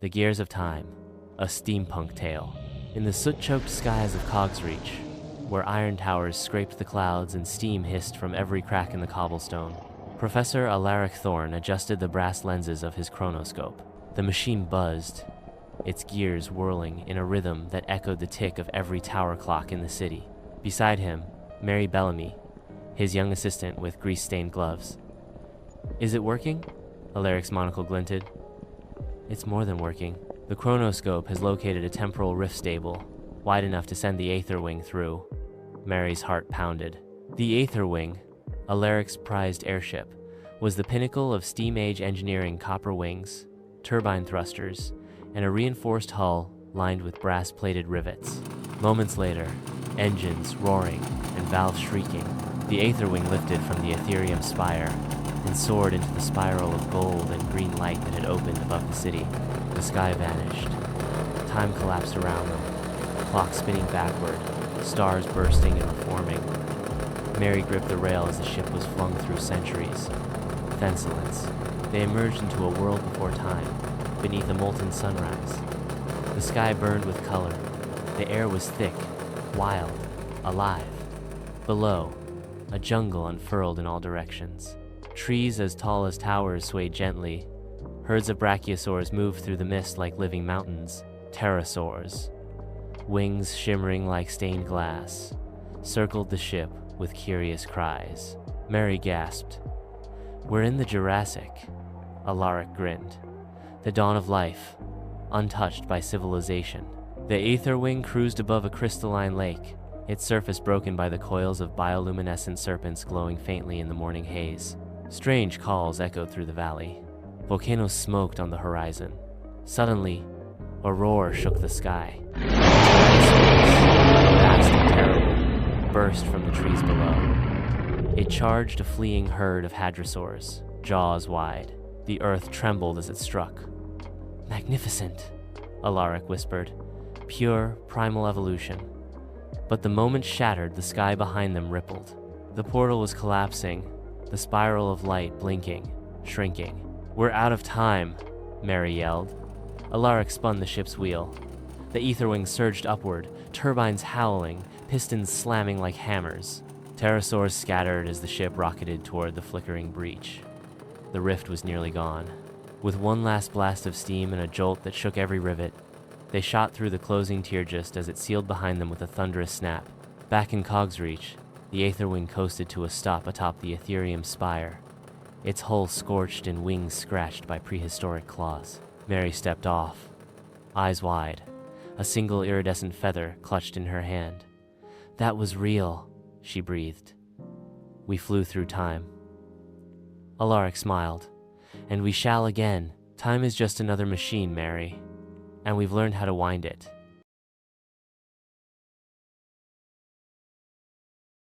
The Gears of Time, a steampunk tale. In the soot-choked skies of Cogsreach, where iron towers scraped the clouds and steam hissed from every crack in the cobblestone, Professor Alaric Thorne adjusted the brass lenses of his chronoscope. The machine buzzed, its gears whirling in a rhythm that echoed the tick of every tower clock in the city. Beside him, Mary Bellamy, his young assistant with grease-stained gloves. "Is it working?" Alaric's monocle glinted. "It's more than working. The chronoscope has located a temporal rift stable, wide enough to send the Aetherwing through." Mary's heart pounded. The Aetherwing, Alaric's prized airship, was the pinnacle of steam-age engineering. Copper wings, turbine thrusters, and a reinforced hull lined with brass-plated rivets. Moments later, engines roaring and valves shrieking, the Aetherwing lifted from the Aetherium Spire and soared into the spiral of gold and green light that had opened above the city. The sky vanished. Time collapsed around them, clocks spinning backward, stars bursting and reforming. Mary gripped the rail as the ship was flung through centuries. Fencelets, they emerged into a world before time, beneath a molten sunrise. The sky burned with color. The air was thick, wild, alive. Below, a jungle unfurled in all directions. Trees as tall as towers swayed gently. Herds of brachiosaurs moved through the mist like living mountains. Pterosaurs, wings shimmering like stained glass, circled the ship with curious cries. Mary gasped. "We're in the Jurassic," Alaric grinned. "The dawn of life, untouched by civilization." The Aetherwing cruised above a crystalline lake, its surface broken by the coils of bioluminescent serpents glowing faintly in the morning haze. Strange calls echoed through the valley. Volcanoes smoked on the horizon. Suddenly, a roar shook the sky. Vast and terrible, burst from the trees below. It charged a fleeing herd of hadrosaurs, jaws wide. The earth trembled as it struck. "Magnificent," Alaric whispered. "Pure, primal evolution." But the moment shattered, the sky behind them rippled. The portal was collapsing, the spiral of light blinking, shrinking. "We're out of time," Mary yelled. Alaric spun the ship's wheel. The Aetherwing surged upward, turbines howling, pistons slamming like hammers. Pterosaurs scattered as the ship rocketed toward the flickering breach. The rift was nearly gone. With one last blast of steam and a jolt that shook every rivet, they shot through the closing Teargist as it sealed behind them with a thunderous snap. Back in Cogsreach, the Aetherwing coasted to a stop atop the Aetherium Spire, its hull scorched and wings scratched by prehistoric claws. Mary stepped off, eyes wide, a single iridescent feather clutched in her hand. "That was real," she breathed. "We flew through time." Alaric smiled. "And we shall again. Time is just another machine, Mary, and we've learned how to wind it."